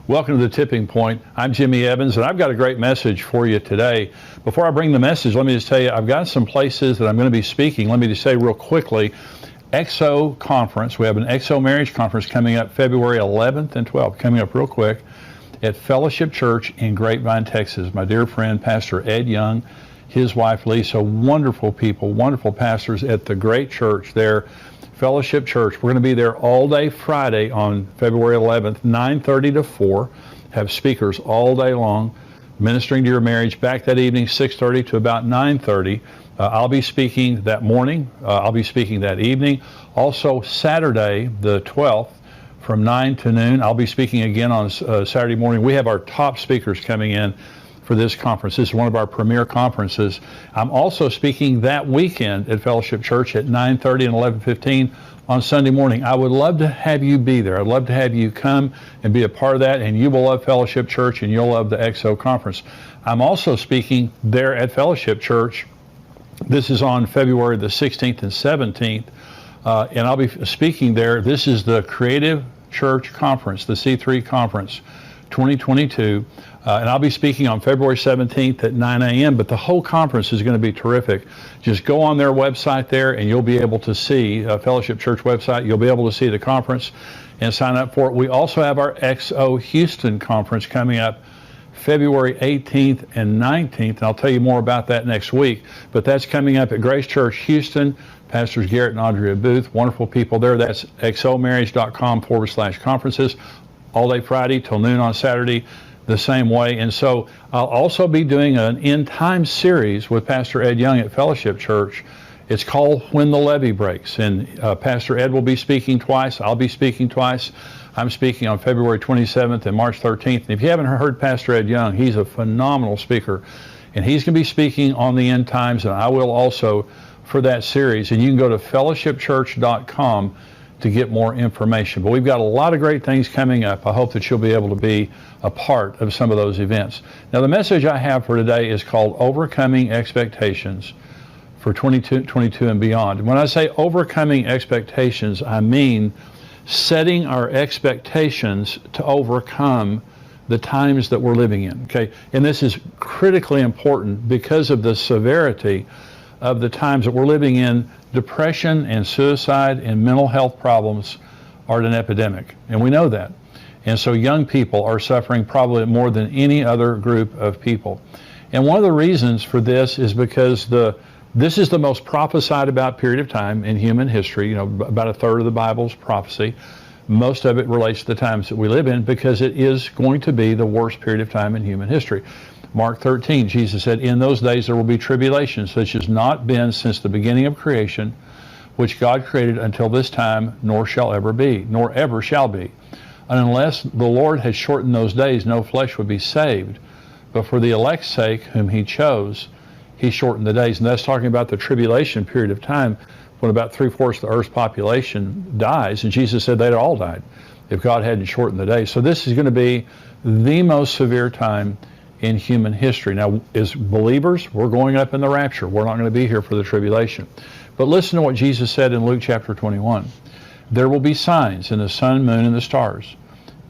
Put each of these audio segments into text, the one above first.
Welcome to The Tipping Point. I'm Jimmy Evans, and I've got a great message for you today. Before I bring the message, let me just tell you, I've got some places that I'm going to be speaking. Let me just say real quickly, XO Conference. We have an XO Marriage Conference coming up February 11th and 12th, coming up real quick at Fellowship Church in Grapevine, Texas. My dear friend, Pastor Ed Young, his wife Lisa, wonderful people, wonderful pastors at the great church there, Fellowship Church. We're going to be there all day Friday on February 11th, 9:30 to 4. Have speakers all day long, ministering to your marriage. Back that evening, 6:30 to about 9:30. I'll be speaking that morning. I'll be speaking that evening. Also, Saturday, the 12th, from 9 to noon, I'll be speaking again on Saturday morning. We have our top speakers coming in for this conference. This is one of our premier conferences. I'm also speaking that weekend at Fellowship Church at 9:30 and 11:15 on Sunday morning. I would love to have you be there. I'd love to have you come and be a part of that, and you will love Fellowship Church and you'll love the XO Conference. I'm also speaking there at Fellowship Church. This is on February the 16th and 17th, and I'll be speaking there. This is the Creative Church Conference, the C3 Conference 2022. And I'll be speaking on February 17th at 9 a.m., but the whole conference is going to be terrific. Just go on their website there and you'll be able to see, Fellowship Church website, you'll be able to see the conference and sign up for it. We also have our XO Houston Conference coming up February 18th and 19th, and I'll tell you more about that next week, but that's coming up at Grace Church Houston. Pastors Garrett and Andrea Booth, wonderful people there. That's xomarriage.com/conferences, all day Friday till noon on Saturday, the same way. And so I'll also be doing an end time series with Pastor Ed Young at Fellowship Church. It's called When the Levee Breaks, and Pastor Ed will be speaking twice. I'll be speaking twice. I'm speaking on February 27th and March 13th. And if you haven't heard Pastor Ed Young, he's a phenomenal speaker, and he's going to be speaking on the end times, and I will also for that series. And you can go to fellowshipchurch.com to get more information. But we've got a lot of great things coming up. I hope that you'll be able to be a part of some of those events. Now, the message I have for today is called Overcoming Expectations for 2022 and beyond. When I say overcoming expectations, I mean setting our expectations to overcome the times that we're living in, okay? And this is critically important because of the severity of the times that we're living in. Depression and suicide and mental health problems are an epidemic, and we know that. And so young people are suffering probably more than any other group of people. And one of the reasons for this is because this is the most prophesied about period of time in human history. You know, about a third of the Bible's prophecy. Most of it relates to the times that we live in because it is going to be the worst period of time in human history. Mark 13, Jesus said, "In those days there will be tribulation, such as not been since the beginning of creation, which God created until this time, nor shall ever be, nor ever shall be. And unless the Lord had shortened those days, no flesh would be saved. But for the elect's sake, whom he chose, he shortened the days." And that's talking about the tribulation period of time when about 3/4 of the earth's population dies. And Jesus said they'd all died if God hadn't shortened the days. So this is going to be the most severe time in human history. Now, as believers, we're going up in the rapture. We're not going to be here for the tribulation. But listen to what Jesus said in Luke chapter 21. "There will be signs in the sun, moon, and the stars,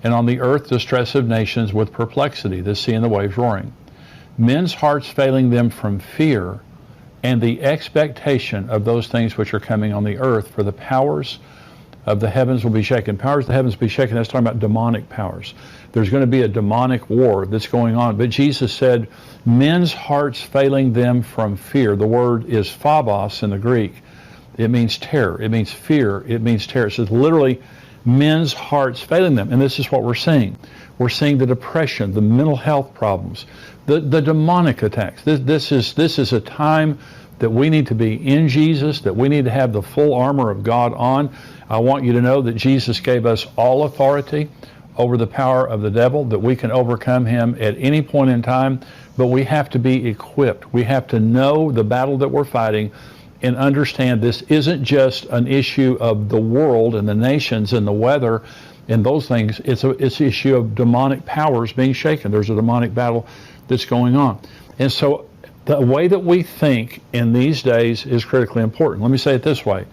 and on the earth distress of nations with perplexity, the sea and the waves roaring. Men's hearts failing them from fear and the expectation of those things which are coming on the earth, for the powers of the heavens will be shaken." Powers of the heavens will be shaken. That's talking about demonic powers. There's going to be a demonic war that's going on. But Jesus said, men's hearts failing them from fear. The word is phobos in the Greek. It means terror. It means fear. It means terror. It says literally men's hearts failing them. And this is what we're seeing. We're seeing the depression, the mental health problems, the demonic attacks. This is a time that we need to be in Jesus, that we need to have the full armor of God on. I want you to know that Jesus gave us all authority over the power of the devil, that we can overcome him at any point in time, but we have to be equipped. We have to know the battle that we're fighting and understand this isn't just an issue of the world and the nations and the weather and those things. It's an issue of demonic powers being shaken. There's a demonic battle that's going on. And so the way that we think in these days is critically important. Let me say it this way.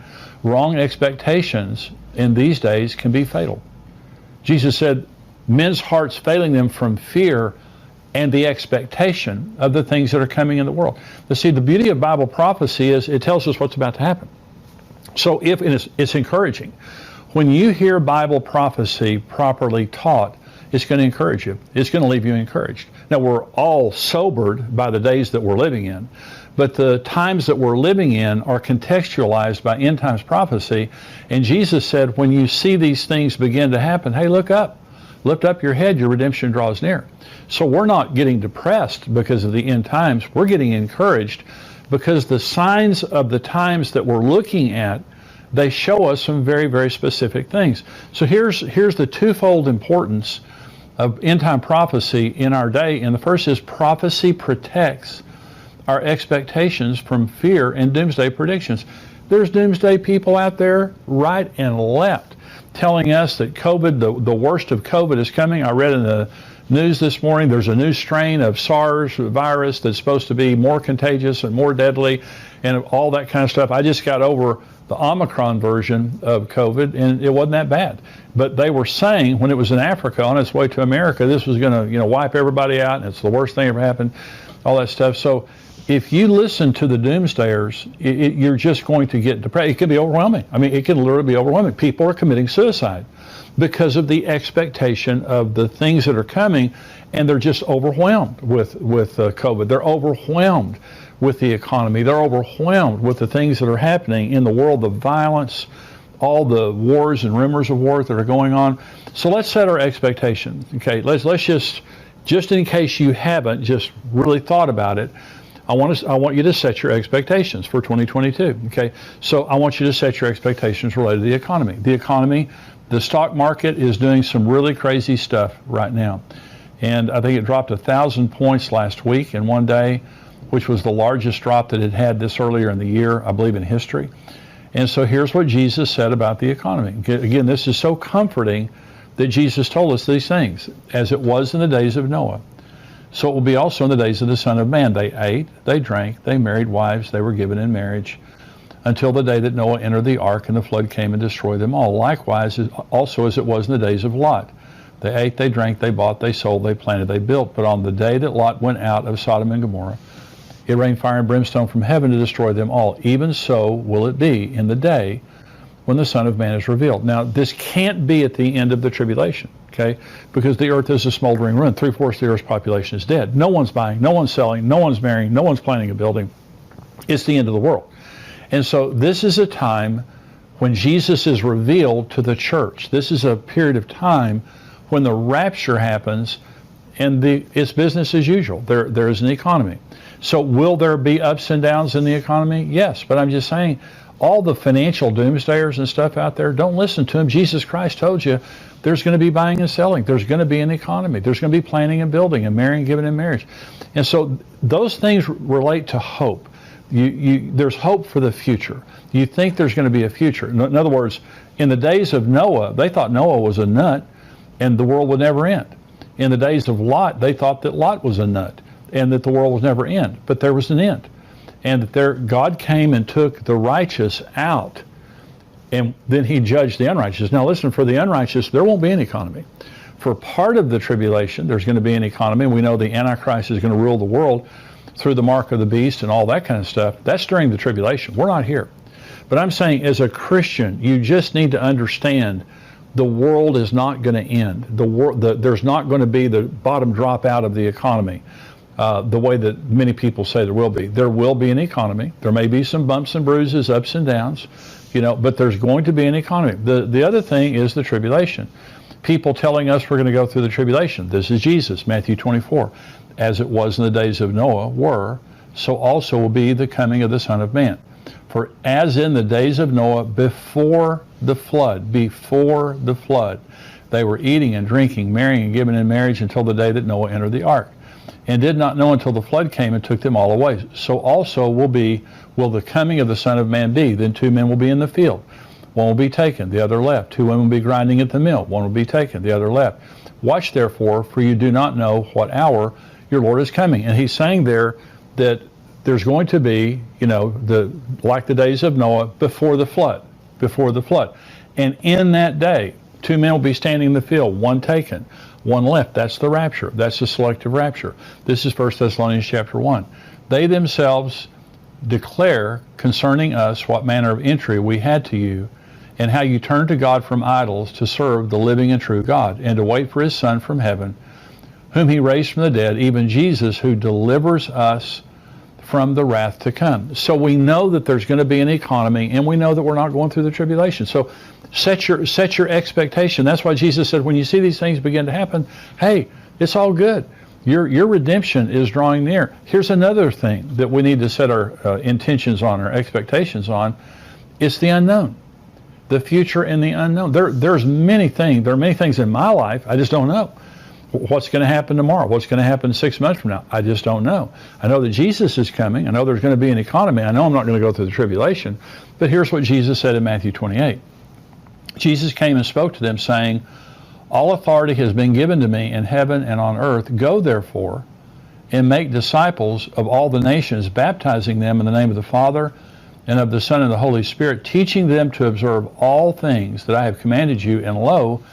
Wrong expectations in these days can be fatal. Jesus said, men's hearts failing them from fear and the expectation of the things that are coming in the world. But see, the beauty of Bible prophecy is it tells us what's about to happen. So it's encouraging. When you hear Bible prophecy properly taught, it's going to encourage you. It's going to leave you encouraged. Now, we're all sobered by the days that we're living in, but the times that we're living in are contextualized by end times prophecy. And Jesus said, when you see these things begin to happen, hey, look up. Lift up your head, your redemption draws near. So we're not getting depressed because of the end times. We're getting encouraged because the signs of the times that we're looking at, they show us some very, very specific things. So here's the twofold importance of end time prophecy in our day. And the first is prophecy protects our expectations from fear and doomsday predictions. There's doomsday people out there right and left telling us that COVID, the worst of COVID is coming. I read in the news this morning there's a new strain of SARS virus that's supposed to be more contagious and more deadly and all that kind of stuff. I just got over the Omicron version of COVID, and it wasn't that bad. But they were saying when it was in Africa on its way to America, this was going to wipe everybody out, and it's the worst thing ever happened, all that stuff. So if you listen to the doomsdayers, you're just going to get depressed. It can be overwhelming. I mean, it can literally be overwhelming. People are committing suicide because of the expectation of the things that are coming, and they're just overwhelmed with COVID. They're overwhelmed with the economy. They're overwhelmed with the things that are happening in the world, the violence, all the wars and rumors of war that are going on. So let's set our expectation. Okay, let's just in case you haven't just really thought about it, I want you to set your expectations for 2022. Okay, so I want you to set your expectations related to the economy. The economy, the stock market is doing some really crazy stuff right now, and I think it dropped 1,000 points last week in one day, which was the largest drop that it had this earlier in the year, I believe, in history. And so here's what Jesus said about the economy. Again, this is so comforting that Jesus told us these things. As it was in the days of Noah, so it will be also in the days of the Son of Man. They ate, they drank, they married wives, they were given in marriage, until the day that Noah entered the ark and the flood came and destroyed them all. Likewise, also as it was in the days of Lot. They ate, they drank, they bought, they sold, they planted, they built. But on the day that Lot went out of Sodom and Gomorrah, it rained fire and brimstone from heaven to destroy them all. Even so will it be in the day when the Son of Man is revealed. Now, this can't be at the end of the tribulation, okay? Because the earth is a smoldering ruin. 3/4 of the earth's population is dead. No one's buying, no one's selling, no one's marrying, no one's planning a building. It's the end of the world. And so this is a time when Jesus is revealed to the church. This is a period of time when the rapture happens and it's business as usual. There is an economy. So will there be ups and downs in the economy? Yes, but I'm just saying, all the financial doomsdayers and stuff out there, don't listen to them. Jesus Christ told you there's going to be buying and selling. There's going to be an economy. There's going to be planning and building and marrying and giving in marriage. And so those things relate to hope. There's hope for the future. You think there's going to be a future. In other words, in the days of Noah, they thought Noah was a nut and the world would never end. In the days of Lot, they thought that Lot was a nut and that the world would never end. But there was an end. And that God came and took the righteous out, and then he judged the unrighteous. Now listen, for the unrighteous, there won't be an economy. For part of the tribulation, there's going to be an economy. We know the Antichrist is going to rule the world through the mark of the beast and all that kind of stuff. That's during the tribulation. We're not here. But I'm saying, as a Christian, you just need to understand the world is not going to end. There's not going to be the bottom drop out of the economy. The way that many people say there will be. There will be an economy. There may be some bumps and bruises, ups and downs, but there's going to be an economy. The other thing is the tribulation. People telling us we're going to go through the tribulation. This is Jesus, Matthew 24. As it was in the days of Noah so also will be the coming of the Son of Man. For as in the days of Noah before the flood, they were eating and drinking, marrying and giving in marriage until the day that Noah entered the ark, and did not know until the flood came and took them all away. So also will the coming of the Son of Man be. Then 2 men will be in the field. One will be taken, the other left. 2 women will be grinding at the mill. One will be taken, the other left. Watch therefore, for you do not know what hour your Lord is coming. And he's saying there that there's going to be, like the days of Noah before the flood. And in that day, 2 men will be standing in the field, one taken, one left. That's the rapture. That's the selective rapture. This is 1 Thessalonians chapter 1. They themselves declare concerning us what manner of entry we had to you, and how you turned to God from idols to serve the living and true God, and to wait for his Son from heaven, whom he raised from the dead, even Jesus, who delivers us from the wrath to come. So we know that there's going to be an economy, and we know that we're not going through the tribulation. So set your expectation. That's why Jesus said, when you see these things begin to happen, hey, it's all good. Your redemption is drawing near. Here's another thing that we need to set our intentions on, our expectations on. It's the unknown, the future and the unknown. There are many things in my life I just don't know. What's going to happen tomorrow? What's going to happen 6 months from now? I just don't know. I know that Jesus is coming. I know there's going to be an economy. I know I'm not going to go through the tribulation. But here's what Jesus said in Matthew 28. Jesus came and spoke to them, saying, all authority has been given to me in heaven and on earth. Go, therefore, and make disciples of all the nations, baptizing them in the name of the Father and of the Son and the Holy Spirit, teaching them to observe all things that I have commanded you. And lo,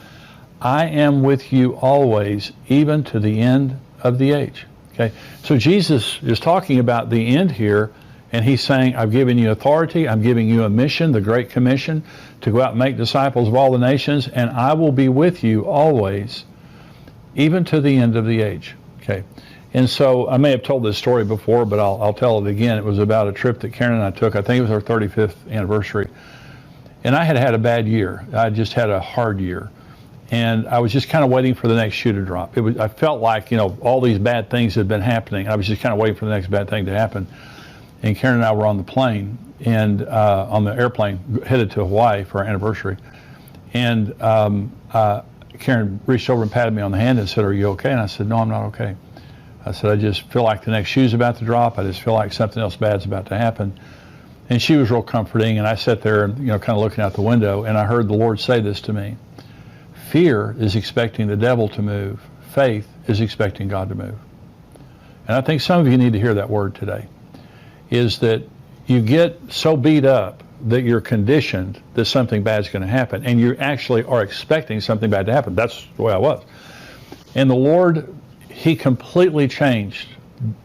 I am with you always, even to the end of the age. Okay, so Jesus is talking about the end here, and he's saying, I've given you authority, I'm giving you a mission, the Great Commission, to go out and make disciples of all the nations, and I will be with you always, even to the end of the age. Okay, and so I may have told this story before, but I'll tell it again. It was about a trip that Karen and I took. I think it was our 35th anniversary, and I had a bad year. I just had a hard year. And I was just kind of waiting for the next shoe to drop. I felt like, all these bad things had been happening. I was just kind of waiting for the next bad thing to happen. And Karen and I were on the plane, and on the airplane, headed to Hawaii for our anniversary. And Karen reached over and patted me on the hand and said, are you okay? And I said, no, I'm not okay. I said, I just feel like the next shoe's about to drop. I just feel like something else bad's about to happen. And she was real comforting, and I sat there and, kind of looking out the window, and I heard the Lord say this to me. Fear is expecting the devil to move. Faith is expecting God to move. And I think some of you need to hear that word today, is that you get so beat up that you're conditioned that something bad is going to happen, and you actually are expecting something bad to happen. That's the way I was. And the Lord, he completely changed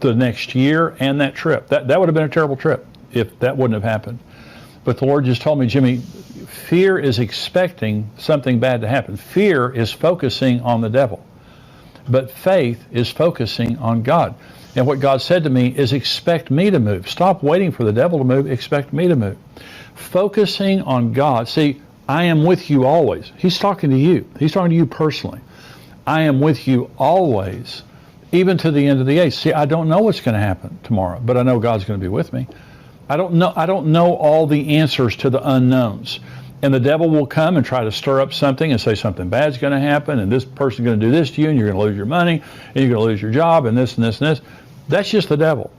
the next year and that trip. That would have been a terrible trip if that wouldn't have happened. But the Lord just told me, Jimmy, fear is expecting something bad to happen. Fear is focusing on the devil. But faith is focusing on God. And what God said to me is, expect me to move. Stop waiting for the devil to move. Expect me to move. Focusing on God. See, I am with you always. He's talking to you. He's talking to you personally. I am with you always, even to the end of the age. See, I don't know what's going to happen tomorrow, but I know God's going to be with me. I don't know all the answers to the unknowns. And the devil will come and try to stir up something and say something bad's going to happen, and this person's going to do this to you, and you're going to lose your money, and you're going to lose your job, and this and this and this. That's just the devil.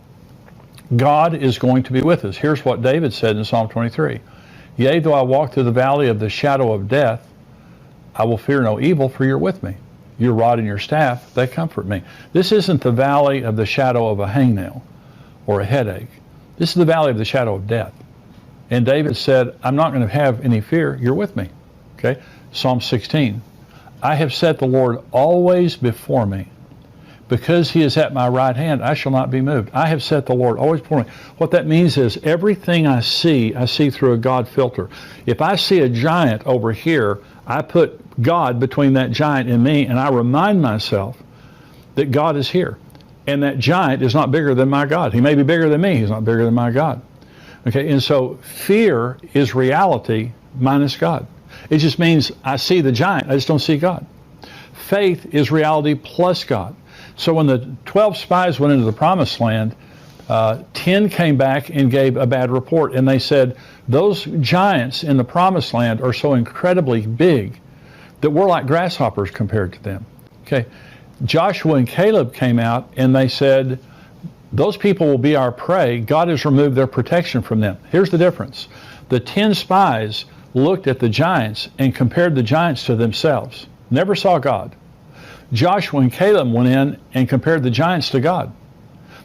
God is going to be with us. Here's what David said in Psalm 23. Yea, though I walk through the valley of the shadow of death, I will fear no evil, for you're with me. Your rod and your staff, they comfort me. This isn't the valley of the shadow of a hangnail or a headache. This is the valley of the shadow of death. And David said, I'm not going to have any fear. You're with me. Okay? Psalm 16. I have set the Lord always before me. Because he is at my right hand, I shall not be moved. I have set the Lord always before me. What that means is everything I see through a God filter. If I see a giant over here, I put God between that giant and me, and I remind myself that God is here. And that giant is not bigger than my God. He may be bigger than me. He's not bigger than my God. Okay, and so fear is reality minus God. It just means I see the giant, I just don't see God. Faith is reality plus God. So when the 12 spies went into the promised land, 10 came back and gave a bad report. And they said, those giants in the promised land are so incredibly big that we're like grasshoppers compared to them. Okay, Joshua and Caleb came out and they said, those people will be our prey. God has removed their protection from them. Here's the difference. The 10 spies looked at the giants and compared the giants to themselves. Never saw God. Joshua and Caleb went in and compared the giants to God.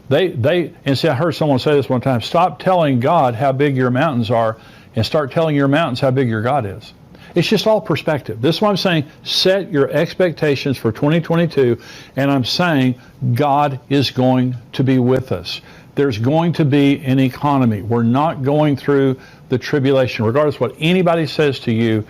And see, I heard someone say this one time, stop telling God how big your mountains are and start telling your mountains how big your God is. It's just all perspective. This is what I'm saying. Set your expectations for 2022, and I'm saying God is going to be with us. There's going to be an economy. We're not going through the tribulation. Regardless of what anybody says to you,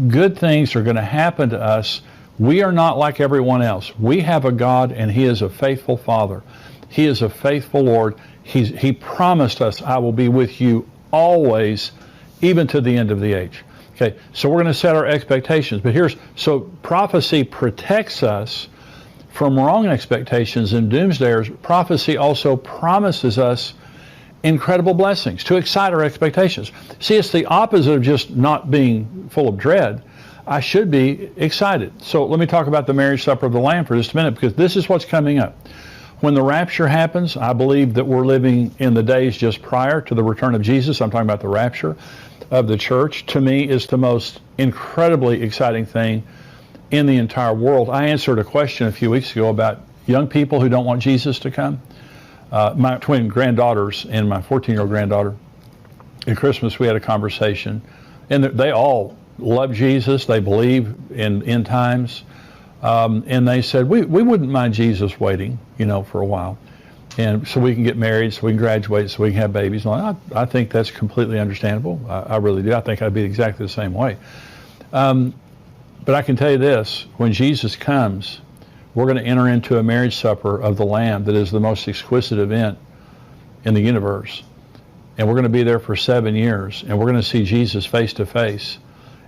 good things are going to happen to us. We are not like everyone else. We have a God, and He is a faithful Father. He is a faithful Lord. He promised us, I will be with you always, even to the end of the age. Okay, so we're going to set our expectations. But so prophecy protects us from wrong expectations, and doomsdayers. Prophecy also promises us incredible blessings to excite our expectations. See, it's the opposite of just not being full of dread. I should be excited. So let me talk about the marriage supper of the Lamb for just a minute, because this is what's coming up. When the rapture happens, I believe that we're living in the days just prior to the return of Jesus. I'm talking about the rapture of the church. To me, is the most incredibly exciting thing in the entire world. I answered a question a few weeks ago about young people who don't want Jesus to come. My twin granddaughters and my 14-year-old granddaughter, at Christmas we had a conversation, and they all love Jesus. They believe in end times. And they said, we wouldn't mind Jesus waiting, for a while. And so we can get married, so we can graduate, so we can have babies. And I think that's completely understandable. I really do. I think I'd be exactly the same way. But I can tell you this, when Jesus comes, we're going to enter into a marriage supper of the Lamb that is the most exquisite event in the universe. And we're going to be there for 7 years, and we're going to see Jesus face to face.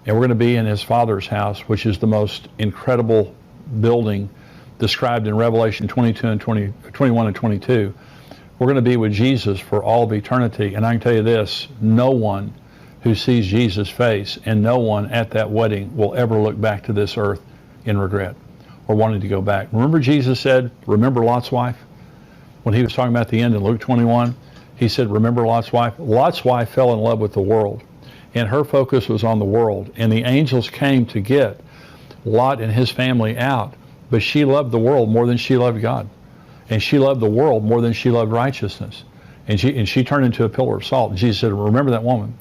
And we're going to be in His Father's house, which is the most incredible building described in Revelation 21 and 22. We're going to be with Jesus for all of eternity. And I can tell you this, no one who sees Jesus' face and no one at that wedding will ever look back to this earth in regret or wanting to go back. Remember Jesus said, remember Lot's wife? When He was talking about the end in Luke 21, He said, remember Lot's wife? Lot's wife fell in love with the world, and her focus was on the world. And the angels came to get Lot and his family out, but she loved the world more than she loved God. And she loved the world more than she loved righteousness. And she turned into a pillar of salt. And Jesus said, remember that woman.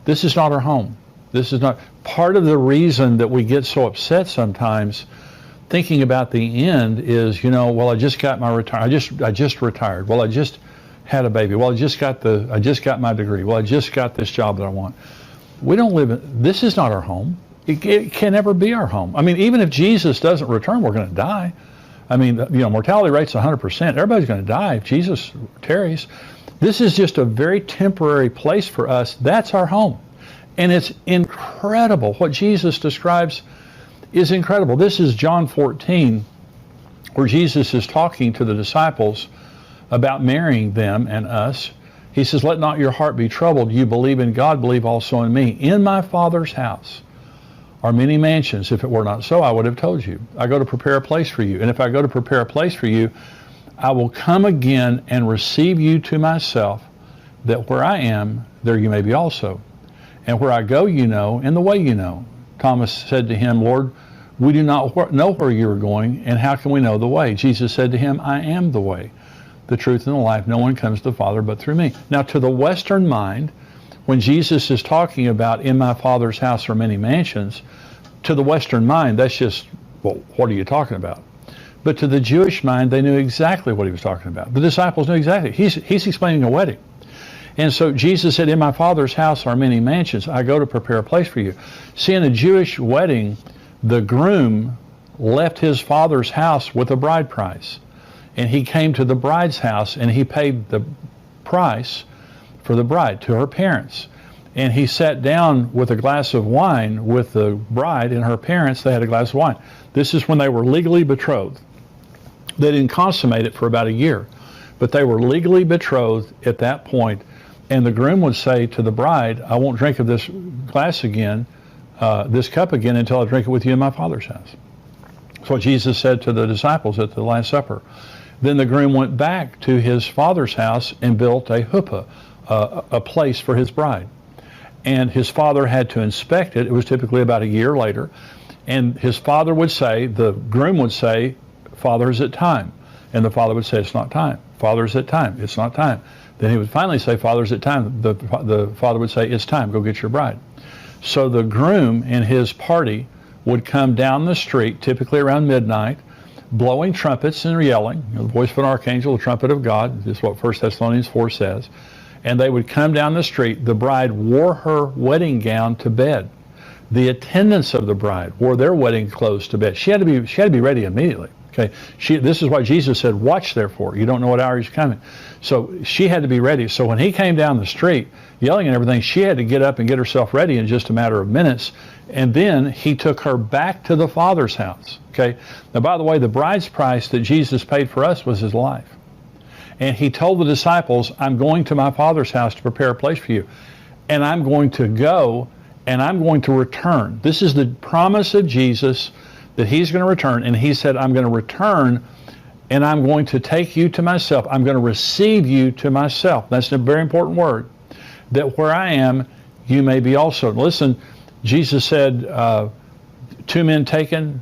This is not her home. This is not part of the reason that we get so upset sometimes thinking about the end is, well, I just got my I just retired. Well, I just had a baby. Well, I just got my degree. Well, I just got this job that I want. We don't live in, this is not our home. It can never be our home. I mean, even if Jesus doesn't return, we're going to die. I mean, mortality rate's 100%. Everybody's going to die if Jesus tarries. This is just a very temporary place for us. That's our home. And it's incredible. What Jesus describes is incredible. This is John 14, where Jesus is talking to the disciples about marrying them and us. He says, let not your heart be troubled. You believe in God, believe also in me. In my Father's house are many mansions. If it were not so, I would have told you. I go to prepare a place for you. And if I go to prepare a place for you, I will come again and receive you to myself, that where I am, there you may be also. And where I go, you know, and the way you know. Thomas said to him, Lord, we do not know where you are going, and how can we know the way? Jesus said to him, I am the way, the truth, and the life. No one comes to the Father but through me. Now, to the Western mind, when Jesus is talking about in my Father's house are many mansions, to the Western mind, that's just, well, what are you talking about? But to the Jewish mind, they knew exactly what he was talking about. The disciples knew exactly. He's explaining a wedding. And so Jesus said, in my Father's house are many mansions. I go to prepare a place for you. See, in a Jewish wedding, the groom left his father's house with a bride price. And he came to the bride's house and he paid the price for the bride to her parents. And he sat down with a glass of wine with the bride and her parents. They had a glass of wine. This is when they were legally betrothed. They didn't consummate it for about a year, but they were legally betrothed at that point. And the groom would say to the bride, I won't drink of this glass again, this cup again, until I drink it with you in my Father's house. That's what Jesus said to the disciples at the Last Supper. Then the groom went back to his father's house and built a huppah, a place for his bride. And his father had to inspect it. It was typically about a year later. And his father would say, the groom would say, Father, is it time? And the father would say, it's not time. Father, is it time? It's not time. Then he would finally say, Father, is it time? The father would say, it's time. Go get your bride. So the groom and his party would come down the street, typically around midnight, blowing trumpets and yelling, the voice of an archangel, the trumpet of God, is what 1 Thessalonians 4 says. And they would come down the street. The bride wore her wedding gown to bed. The attendants of the bride wore their wedding clothes to bed. She had to be ready immediately. Okay, this is why Jesus said, "Watch therefore. You don't know what hour he's coming." So she had to be ready. So when he came down the street, yelling and everything, she had to get up and get herself ready in just a matter of minutes. And then he took her back to the Father's house. Okay. Now, by the way, the bride's price that Jesus paid for us was his life. And he told the disciples, "I'm going to my Father's house to prepare a place for you. And I'm going to go and I'm going to return." This is the promise of Jesus, that he's going to return. And he said, "I'm going to return and I'm going to take you to myself. I'm going to receive you to myself." That's a very important word. That where I am, you may be also. Listen, Jesus said, 2 men taken.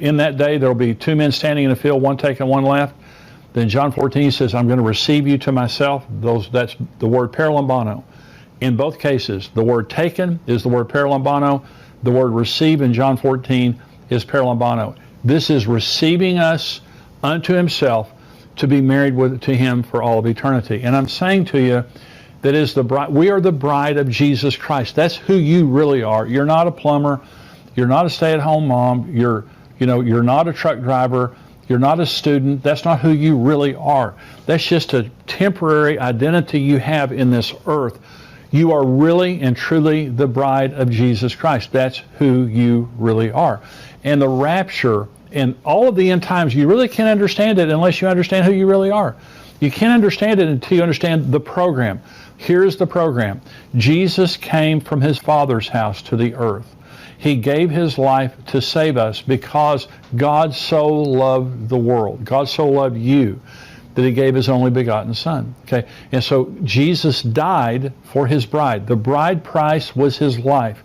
In that day, there will be 2 men standing in a field, one taken, one left. Then John 14, he says, "I'm going to receive you to myself." That's the word paralambano. In both cases, the word taken is the word paralambano. The word receive in John 14 is paralambano. This is receiving us unto himself to be married to him for all of eternity. And I'm saying to you that is the bride. We are the bride of Jesus Christ. That's who you really are. You're not a plumber. You're not a stay-at-home mom. You're not a truck driver. You're not a student. That's not who you really are. That's just a temporary identity you have in this earth. You are really and truly the bride of Jesus Christ. That's who you really are. And the rapture and all of the end times, you really can't understand it unless you understand who you really are. You can't understand it until you understand the program. Here's the program. Jesus came from his Father's house to the earth. He gave his life to save us because God so loved the world. God so loved you that he gave his only begotten Son. Okay, and so Jesus died for his bride. The bride price was his life.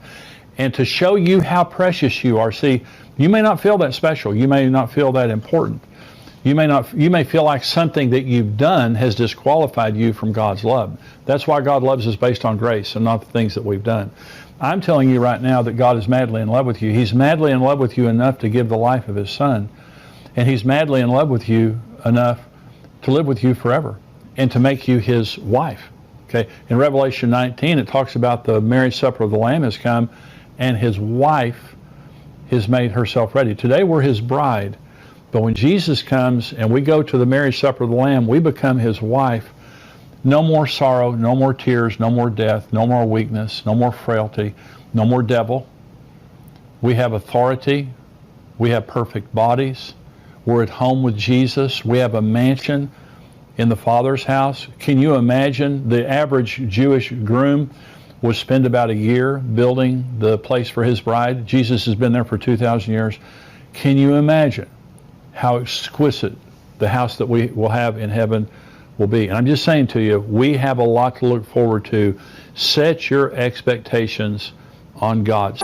And to show you how precious you are, see, you may not feel that special. You may not feel that important. You may feel like something that you've done has disqualified you from God's love. That's why God loves us based on grace and not the things that we've done. I'm telling you right now that God is madly in love with you. He's madly in love with you enough to give the life of his Son. And he's madly in love with you enough to live with you forever and to make you his wife. Okay. In Revelation 19, it talks about the marriage supper of the Lamb has come and his wife has made herself ready. Today we're his bride, but when Jesus comes and we go to the marriage supper of the Lamb, we become his wife. No more sorrow, no more tears, no more death, no more weakness, no more frailty, no more devil. We have authority. We have perfect bodies. We're at home with Jesus. We have a mansion in the Father's house. Can you imagine? The average Jewish groom would spend about a year building the place for his bride. Jesus has been there for 2,000 years. Can you imagine how exquisite the house that we will have in heaven will be? And I'm just saying to you, we have a lot to look forward to. Set your expectations on God.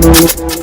Thank you.